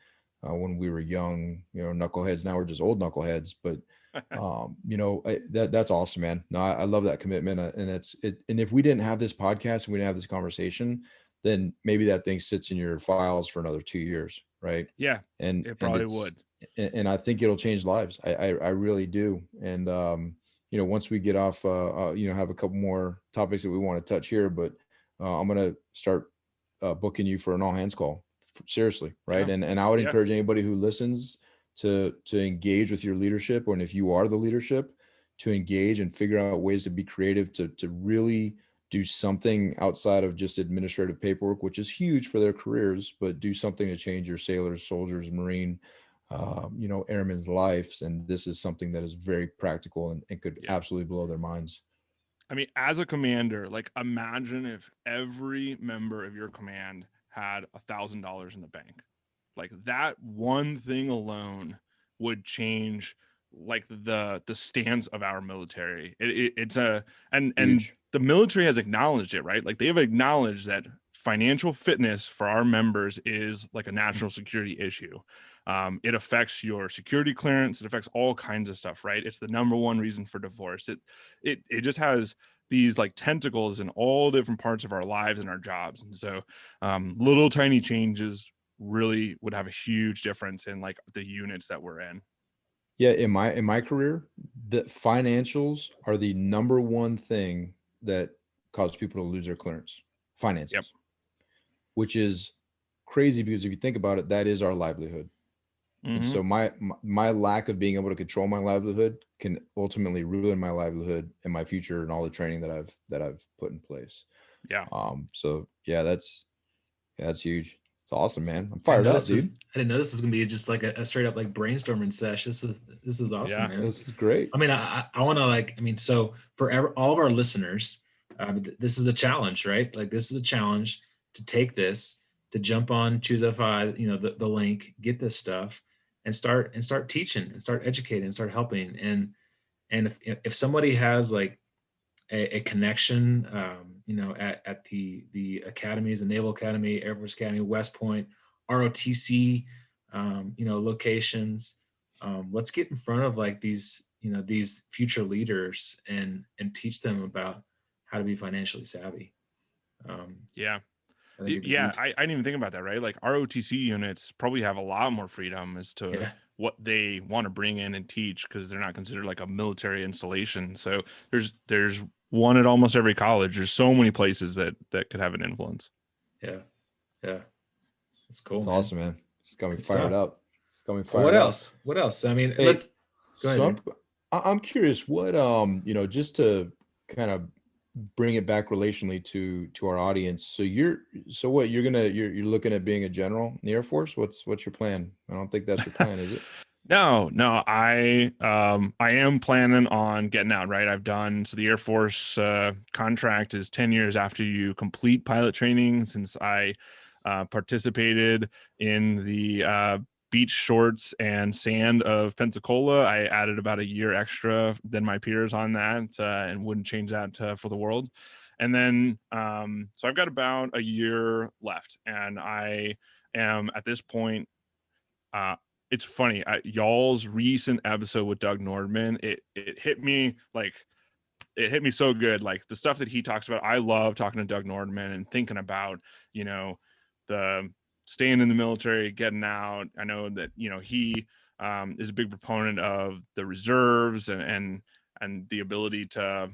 when we were young, knuckleheads. Now we're just old knuckleheads, but that's awesome, man. No, I love that commitment. And that's it. And if we didn't have this podcast and we didn't have this conversation, then maybe that thing sits in your files for another 2 years. Right. Yeah. And it probably would. And I think it'll change lives. I really do. And, once we get off, have a couple more topics that we want to touch here, but I'm going to start booking you for an all hands call. Seriously. Right. Yeah. And I would encourage anybody who listens to engage with your leadership, or if you are the leadership, to engage and figure out ways to be creative, to really do something outside of just administrative paperwork, which is huge for their careers, but do something to change your sailors, soldiers, Marine, airmen's lives. And this is something that is very practical and could absolutely blow their minds. I mean, as a commander, like, imagine if every member of your command had $1,000 in the bank. Like, that one thing alone would change like the stance of our military. It's and the military has acknowledged it, right? Like, they have acknowledged that financial fitness for our members is like a national security issue. It affects your security clearance. It affects all kinds of stuff, right? It's the number one reason for divorce. It just has these like tentacles in all different parts of our lives and our jobs. And so little tiny changes really would have a huge difference in like the units that we're in. Yeah. In my career, the financials are the number one thing that cause people to lose their clearance. Finances. Yep. Which is crazy, because if you think about it, that is our livelihood. And so my lack of being able to control my livelihood can ultimately ruin my livelihood and my future and all the training that I've put in place. Yeah. So yeah, that's huge. It's awesome, man. I'm fired up, dude. I didn't know this was gonna be just like a straight up like brainstorming sesh. This is awesome, Yeah. man. This is great. I mean, I want to like, I mean, so for all of our listeners, this is a challenge, right? Like this is a challenge to take this, to jump on ChooseFI, you know, the link, get this stuff, and start teaching, and start educating, and start helping. And if somebody has like a connection, you know, at the academies, the Naval Academy, Air Force Academy, West Point, ROTC, you know, locations. Let's get in front of like these, you know, these future leaders and teach them about how to be financially savvy. Yeah. I think Yeah, I didn't even think about that, right? Like ROTC units probably have a lot more freedom as to what they want to bring in and teach, because they're not considered like a military installation. So there's one at almost every college. There's so many places that could have an influence. Yeah. That's cool. It's man. Awesome, man. It's got me fired up. It's got me fired what up. else? What else? I mean, Hey, let's go ahead. So I'm curious what you know, just to kind of bring it back relationally to our audience. So you're looking at being a general in the Air Force? What's your plan? I don't think that's your plan, is it? No, I am planning on getting out, right? So the Air Force contract is 10 years after you complete pilot training. Since I participated in the beach shorts and sand of Pensacola, I added about a year extra than my peers on that, and wouldn't change that for the world. And then, so I've got about a year left, and I am at this point, it's funny, y'all's recent episode with Doug Nordman, it hit me like, it hit me so good. Like the stuff that he talks about, I love talking to Doug Nordman and thinking about, you know, the staying in the military, getting out. I know that, you know, he is a big proponent of the reserves and the ability to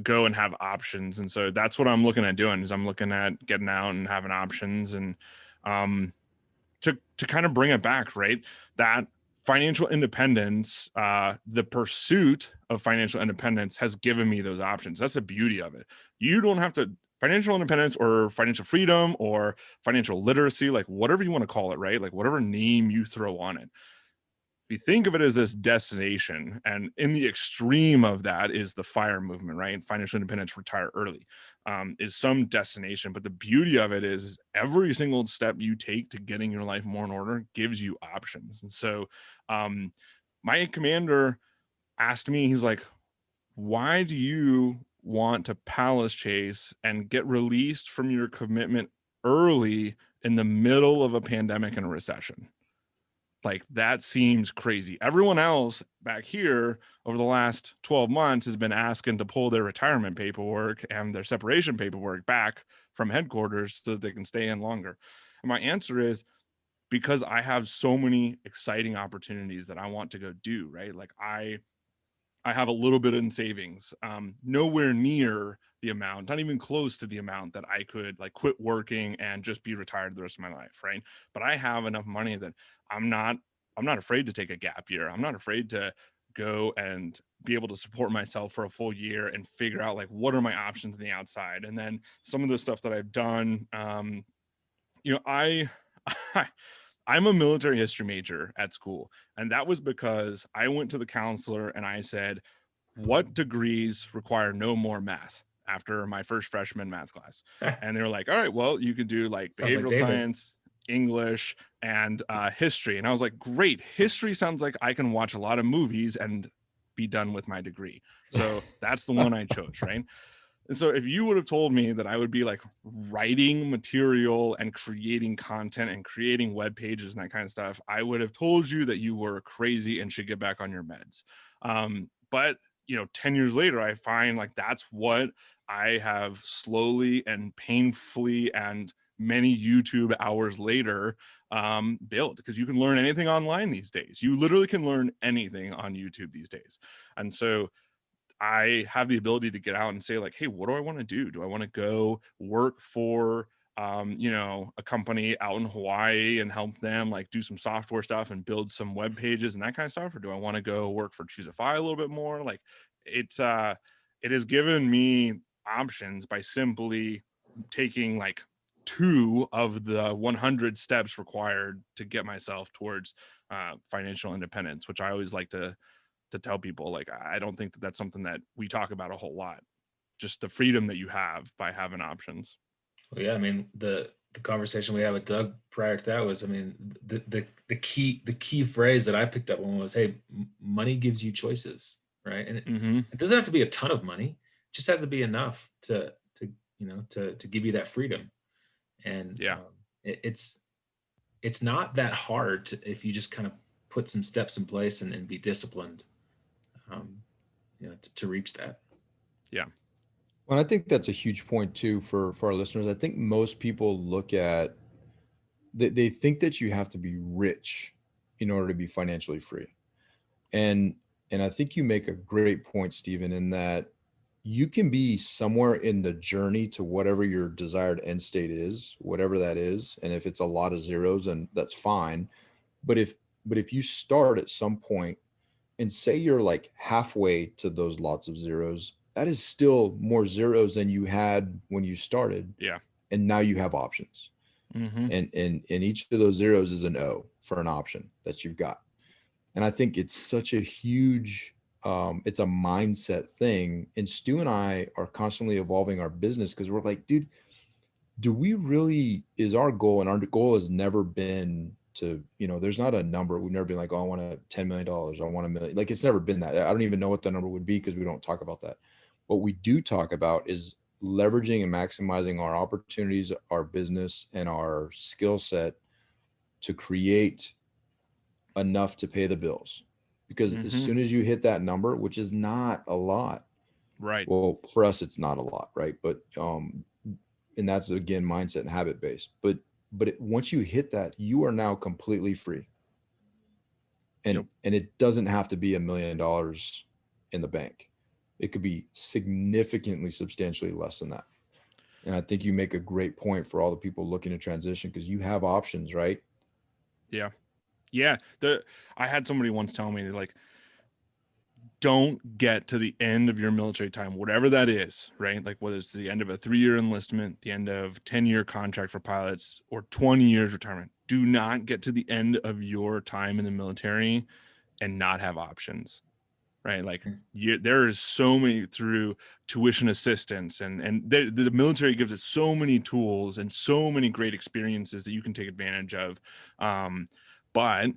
go and have options. And so that's what I'm looking at doing, is I'm looking at getting out and having options, and to kind of bring it back, right? That financial independence, the pursuit of financial independence has given me those options. That's the beauty of it. You don't have to, financial independence or financial freedom or financial literacy, like whatever you want to call it, right? Like whatever name you throw on it. We think of it as this destination, and in the extreme of that is the FIRE movement, right? Financial independence, retire early, is some destination. But the beauty of it is every single step you take to getting your life more in order gives you options. And so my commander asked me, he's like, why do you want to palace chase and get released from your commitment early in the middle of a pandemic and a recession? Like, that seems crazy. Everyone else back here over the last 12 months has been asking to pull their retirement paperwork and their separation paperwork back from headquarters so that they can stay in longer. And my answer is because I have so many exciting opportunities that I want to go do, right? Like I have a little bit in savings, nowhere near the amount, not even close to the amount that I could like quit working and just be retired the rest of my life, right? But I have enough money that I'm not afraid to take a gap year. I'm not afraid to go and be able to support myself for a full year and figure out like what are my options on the outside. And then some of the stuff that I've done, you know, I'm a military history major at school, and that was because I went to the counselor and I said, what degrees require no more math after my first freshman math class? And they were like, all right, well, you can do like behavioral science, English, and history. And I was like, great. History sounds like I can watch a lot of movies and be done with my degree. So that's the one I chose, right? And so if you would have told me that I would be like writing material and creating content and creating web pages and that kind of stuff, I would have told you that you were crazy and should get back on your meds. But you know, 10 years later, I find like that's what I have slowly and painfully and many YouTube hours later built, because you can learn anything online these days. You literally can learn anything on YouTube these days. And so I have the ability to get out and say like, hey, what do I want to do? Do I want to go work for a company out in Hawaii and help them like do some software stuff and build some web pages and that kind of stuff? Or do I want to go work for ChooseFI a little bit more? Like it has given me options by simply taking like 2 of the 100 steps required to get myself towards financial independence, which I always like to tell people. Like, I don't think that that's something that we talk about a whole lot, just the freedom that you have by having options. Well, yeah, I mean, the conversation we had with Doug prior to that was, I mean, the key phrase that I picked up on was, hey, money gives you choices, right? And it doesn't have to be a ton of money; it just has to be enough to give you that freedom. And yeah, it's not that hard if you just kind of put some steps in place and be disciplined, to reach that. Yeah. Well, I think that's a huge point too for our listeners. I think most people look at they think that you have to be rich in order to be financially free. And I think you make a great point, Stephen, in that you can be somewhere in the journey to whatever your desired end state is, whatever that is. And if it's a lot of zeros, and that's fine. But if you start at some point and say you're like halfway to those lots of zeros, that is still more zeros than you had when you started. Yeah. And now you have options. And each of those zeros is an O for an option that you've got. And I think it's such a huge, it's a mindset thing. And Stu and I are constantly evolving our business because we're like, dude, do we really, is our goal, and our goal has never been to, there's not a number. We've never been like, oh, I want $10 million. I want $1 million. Like, it's never been that. I don't even know what the number would be because we don't talk about that. What we do talk about is leveraging and maximizing our opportunities, our business, and our skill set to create enough to pay the bills. Because as soon as you hit that number, which is not a lot, right? Well, for us, it's not a lot, right? But and that's again mindset and habit based. But once you hit that, you are now completely free. And and it doesn't have to be $1 million in the bank. It could be significantly, substantially less than that. And I think you make a great point for all the people looking to transition because you have options, right? Yeah. Yeah. I had somebody once tell me, like, don't get to the end of your military time, whatever that is, right? Like whether it's the end of a 3-year enlistment, the end of 10-year contract for pilots, or 20 years retirement. Do not get to the end of your time in the military and not have options. Right. Like there is so many through tuition assistance and the military gives us so many tools and so many great experiences that you can take advantage of. But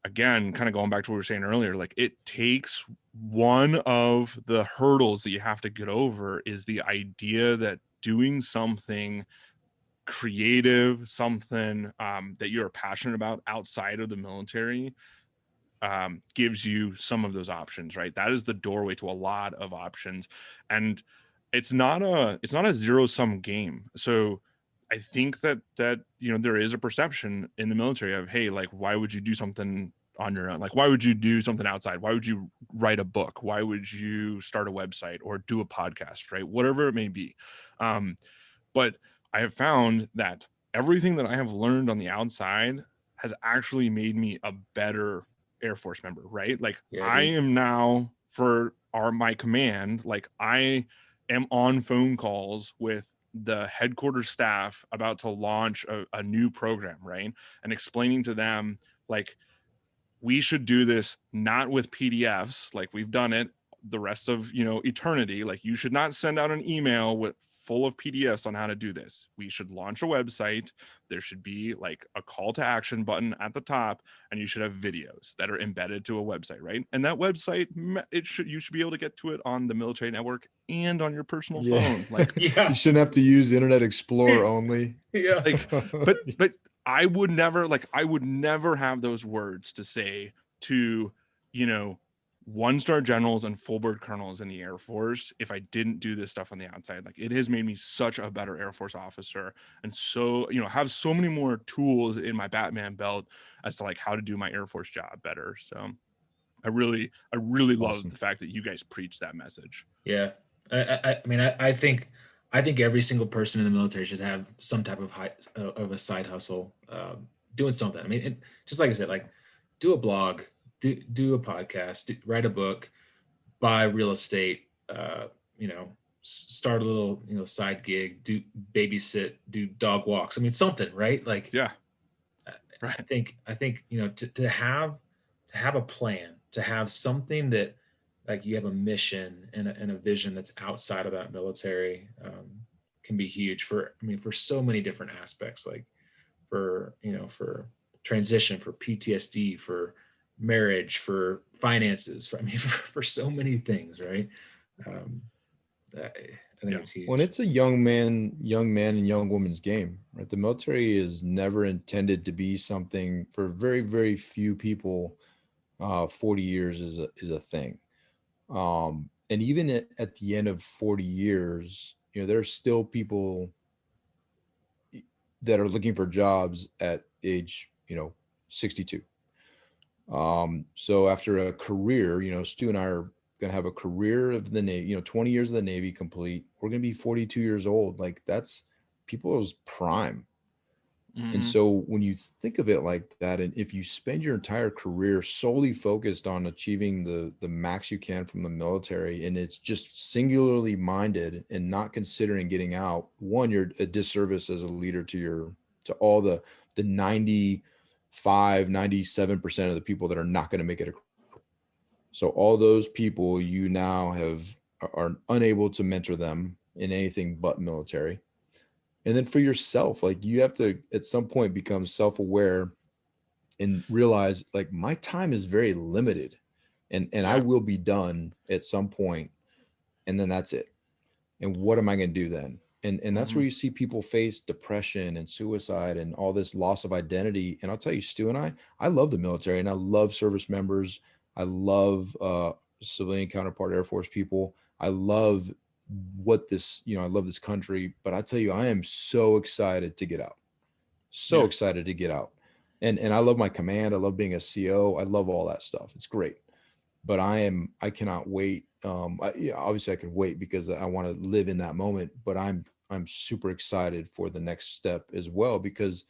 again, kind of going back to what we were saying earlier, like it takes one of the hurdles that you have to get over is the idea that doing something creative, something that you're passionate about outside of the military gives you some of those options, right? That is the doorway to a lot of options. And it's not a zero-sum game. So I think that there is a perception in the military of, hey, like, why would you do something on your own? Like, why would you do something outside? Why would you write a book? Why would you start a website or do a podcast, right? Whatever it may be. But I have found that everything that I have learned on the outside has actually made me a better Air Force member, right? Like I am now for my command, like I am on phone calls with the headquarters staff about to launch a new program, right? And explaining to them, like, we should do this not with PDFs, like we've done it the rest of, eternity. Like you should not send out an email with full of PDFs on how to do this. We should launch a website. There should be like a call to action button at the top, and you should have videos that are embedded to a website, right? And that website, you should be able to get to it on the military network and on your personal phone. Like you shouldn't have to use Internet Explorer only. Like, but I would never have those words to say to, 1-star generals and full-bird colonels in the Air Force if I didn't do this stuff on the outside. Like it has made me such a better Air Force officer, and so have so many more tools in my Batman belt as to like how to do my Air Force job better. So I really love the fact that you guys preach that message. Yeah, I mean I think I think every single person in the military should have some type of a side hustle, doing something. I mean, just like I said, like do a blog, do a podcast, write a book, buy real estate, you know, start a little, you know, side gig, do babysit, do dog walks. I mean, something, right? Like, Yeah. I Right. think, you know, to have a plan, to have something that like you have a mission and a vision that's outside of that military, can be huge for, I mean, for so many different aspects, like for, you know, for transition, for PTSD, for marriage, for finances, for, I mean, for so many things, right? Um, I think Yeah. it's When huge. it's a young man and young woman's game, right? The military is never intended to be something for very, very few people. 40 years is a thing. And even at the end of 40 years, you know, there's still people that are looking for jobs at age, you know, 62. So after a career, you know, Stu and I are going to have a career of the Navy, you know, 20 years of the Navy complete. We're going to be 42 years old. Like that's people's prime. And Mm-hmm. so when you think of it like that, and if you spend your entire career solely focused on achieving the max you can from the military, and it's just singularly minded and not considering getting out, one, you're a disservice as a leader to all the 97% of the people that are not going to make it. So all those people you now are unable to mentor them in anything but military. And then for yourself, like you have to at some point become self-aware and realize like my time is very limited, and I Yeah. will be done at some point, and then that's it. And what am I going to do then? And that's Mm-hmm. where you see people face depression and suicide and all this loss of identity. And I'll tell you, Stu and I love the military and I love service members. I love civilian counterpart Air Force people. I love what this, you know, I love this country, but I tell you, I am so excited to get out. So Yeah. excited to get out. And I love my command. I love being a CO. I love all that stuff. It's great. But I cannot wait. Yeah, obviously I can wait because I want to live in that moment, but I'm super excited for the next step as well, because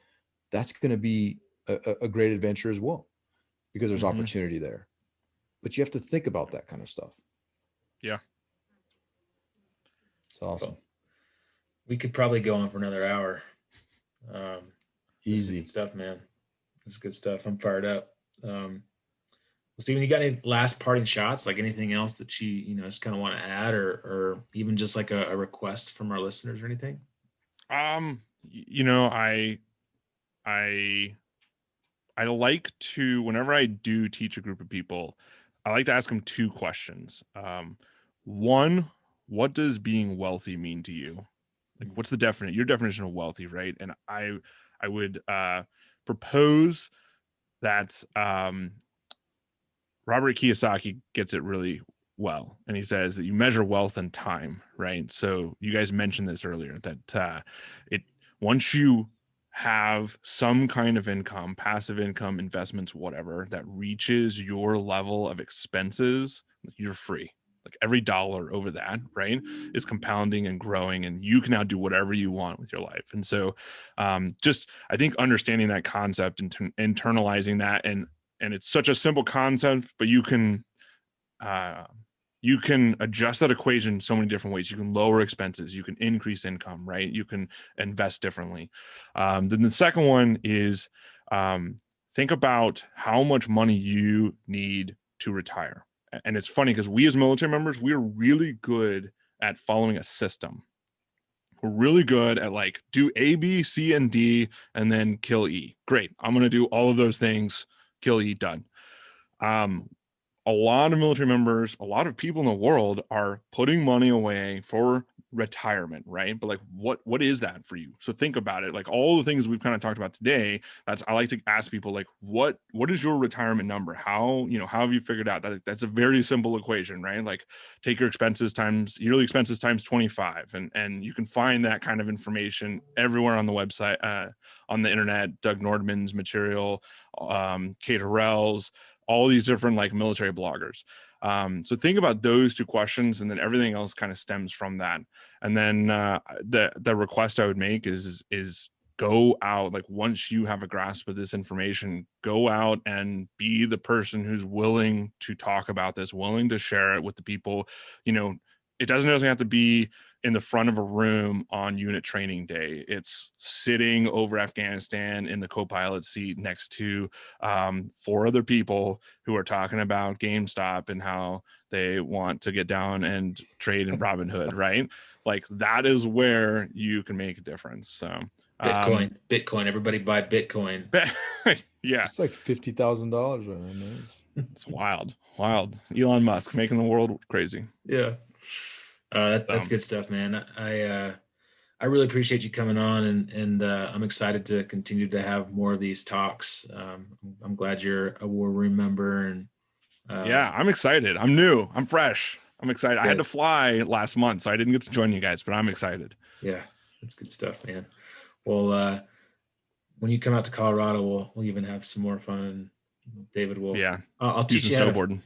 that's going to be a great adventure as well, because there's Mm-hmm. opportunity there. But you have to think about that kind of stuff. Yeah. It's awesome. Well, we could probably go on for another hour. Um, this is good Easy. stuff, man. This is good stuff. I'm fired up. Well, Steven, you got any last parting shots? Like anything else that you know, just kind of want to add, or even just like a request from our listeners or anything? You know, I I like to, whenever I do teach a group of people, I like to ask them two questions. One, what does being wealthy mean to you? Like, what's the your definition of wealthy, right? And I would propose that Robert Kiyosaki gets it really well, and he says that you measure wealth in time, right? So you guys mentioned this earlier, that it once you have some kind of income, passive income, investments, whatever, that reaches your level of expenses, you're free. Like every dollar over that, right, is compounding and growing, and you can now do whatever you want with your life. And so, just I think understanding that concept and internalizing that, and it's such a simple concept, but uh, you can adjust that equation so many different ways. You can lower expenses, you can increase income, right? You can invest differently. Then the second one is think about how much money you need to retire. And it's funny because we as military members, we are really good at following a system. We're really good at like do A, B, C, and D, and then kill E. Great. I'm going to do all of those things, kill E, done. Um, a lot of military members, a lot of people in the world are putting money away for retirement, right? But like, what is that for you? So think about it. Like all the things we've kind of talked about today, that's I like to ask people like, what is your retirement number? How have you figured out that? That's a very simple equation, right? Like take your expenses times yearly expenses times 25, and you can find that kind of information everywhere on the website, on the internet. Doug Nordman's material, Kate Harrell's, all these different like military bloggers. So think about those two questions, and then everything else kind of stems from that. And then the request I would make is go out, like once you have a grasp of this information, go out and be the person who's willing to talk about this, willing to share it with the people. You know, it doesn't necessarily have to be in the front of a room on unit training day. It's sitting over Afghanistan in the co-pilot seat next to 4 other people who are talking about GameStop and how they want to get down and trade in Robinhood, right? Like that is where you can make a difference. So Bitcoin, everybody buy Bitcoin. Yeah, it's like $50,000 right now, man. It's wild. Elon Musk making the world crazy. Yeah. That's good stuff, man. I really appreciate you coming on, and I'm excited to continue to have more of these talks. I'm glad you're a war room member, and yeah, I'm excited. I'm new. I'm fresh. I'm excited. Good. I had to fly last month, so I didn't get to join you guys, but I'm excited. Yeah, that's good stuff, man. Well, when you come out to Colorado, we'll even have some more fun. David will. Yeah, I'll do teach some you how snowboarding.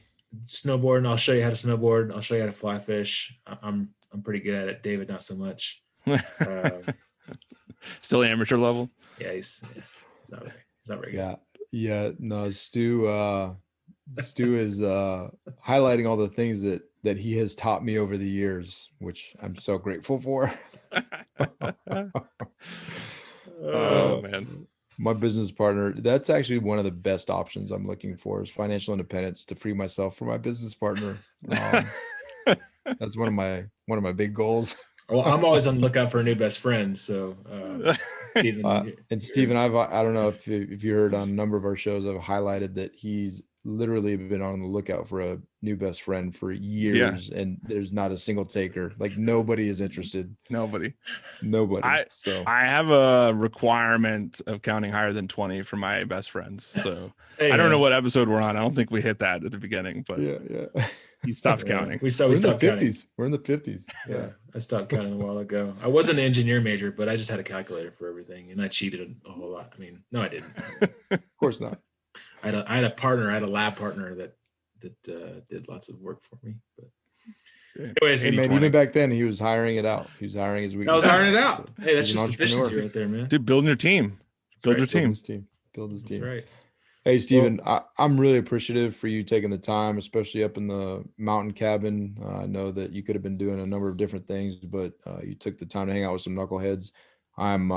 Snowboarding. I'll show you how to snowboard. I'll show you how to fly fish. I'm pretty good at it. David, not so much. Still amateur level. Yeah, he's not very good. Yeah. No, Stu is highlighting all the things that he has taught me over the years, which I'm so grateful for. Oh man. My business partner, that's actually one of the best options I'm looking for, is financial independence, to free myself from my business partner. That's one of my big goals. Well, I'm always on the lookout for a new best friend. So, Steven, I don't know if you heard on a number of our shows, I've highlighted that he's literally been on the lookout for a new best friend for years, and there's not a single taker. Like nobody is interested. Nobody. I have a requirement of counting higher than 20 for my best friends. So hey, I don't know what episode we're on. I don't think we hit that at the beginning, but yeah. He stopped counting. We We're in the 50s. Counting. We're in the 50s. Yeah, I stopped counting a while ago. I wasn't an engineer major, but I just had a calculator for everything, and I cheated a whole lot. I mean, no, I didn't. Of course not. I had a lab partner that did lots of work for me. But anyways, hey, man, even back then he was hiring it out. He was hiring his week. I was hiring it out. So hey, that's just efficiency right there, man. Dude, building your team. Build your team. Build his team. That's right. Hey, Steven, I'm really appreciative for you taking the time, especially up in the mountain cabin. I know that you could have been doing a number of different things, but you took the time to hang out with some knuckleheads. I'm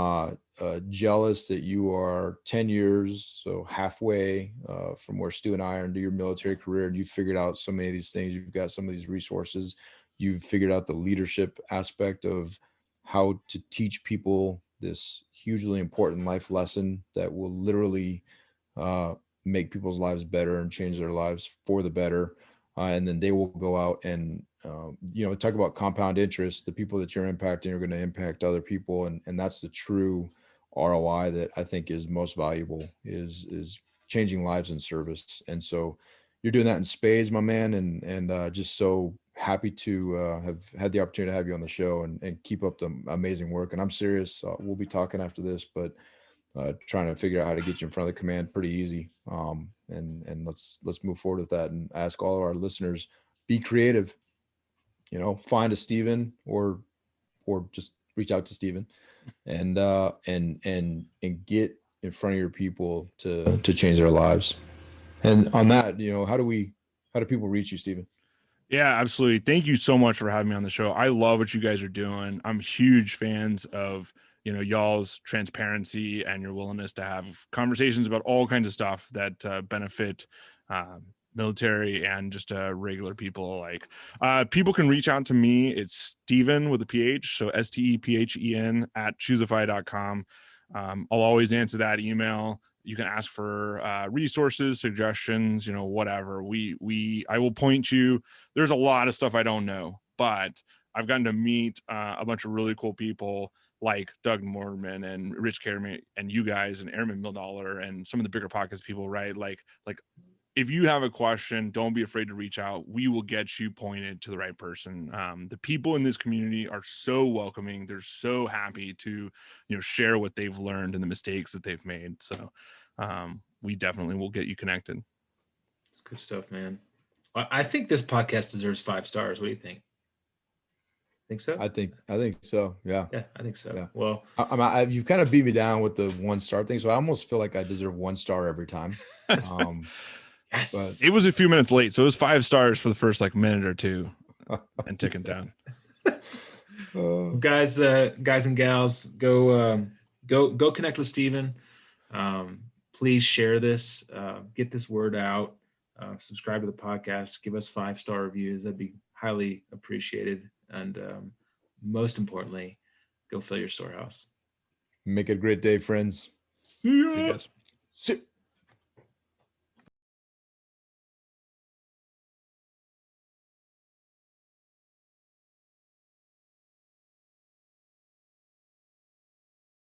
jealous that you are 10 years, so halfway from where Stu and I are into your military career, and you've figured out so many of these things. You've got some of these resources. You've figured out the leadership aspect of how to teach people this hugely important life lesson that will literally make people's lives better and change their lives for the better. And then they will go out and, talk about compound interest. The people that you're impacting are going to impact other people. And that's the true ROI that I think is most valuable, is changing lives in service. And so you're doing that in spades, my man. And just so happy to have had the opportunity to have you on the show and keep up the amazing work. And I'm serious. We'll be talking after this, but trying to figure out how to get you in front of the command pretty easy. And let's move forward with that, and ask all of our listeners, be creative, find a Steven or just reach out to Steven and get in front of your people to change their lives. And on that, how do people reach you, Steven? Yeah, absolutely. Thank you so much for having me on the show. I love what you guys are doing. I'm huge fans of y'all's transparency and your willingness to have conversations about all kinds of stuff that benefit military and just regular people alike. People can reach out to me. It's Steven with a PH, so STEPHEN at ChooseFI.com. I'll always answer that email. You can ask for resources, suggestions, whatever. I will point you. There's a lot of stuff I don't know, but I've gotten to meet a bunch of really cool people like Doug Mormon and Rich Kerriman and you guys and Airman Mildollar and some of the bigger pockets people, right? Like if you have a question, don't be afraid to reach out. We will get you pointed to the right person. The people in this community are so welcoming. They're so happy to, share what they've learned and the mistakes that they've made. So we definitely will get you connected. Good stuff, man. I think this podcast deserves 5 stars. What do you think? Think so? I think so. Yeah. Yeah, I think so. Yeah. Well, you've kind of beat me down with the 1 star thing, so I almost feel like I deserve 1 star every time. yes. It was a few minutes late, so it was 5 stars for the first like minute or two, and ticking down. Guys and gals, go connect with Steven. Please share this, get this word out, subscribe to the podcast, give us 5-star reviews. That'd be highly appreciated. And most importantly, go fill your storehouse. Make it a great day, friends. See you guys. See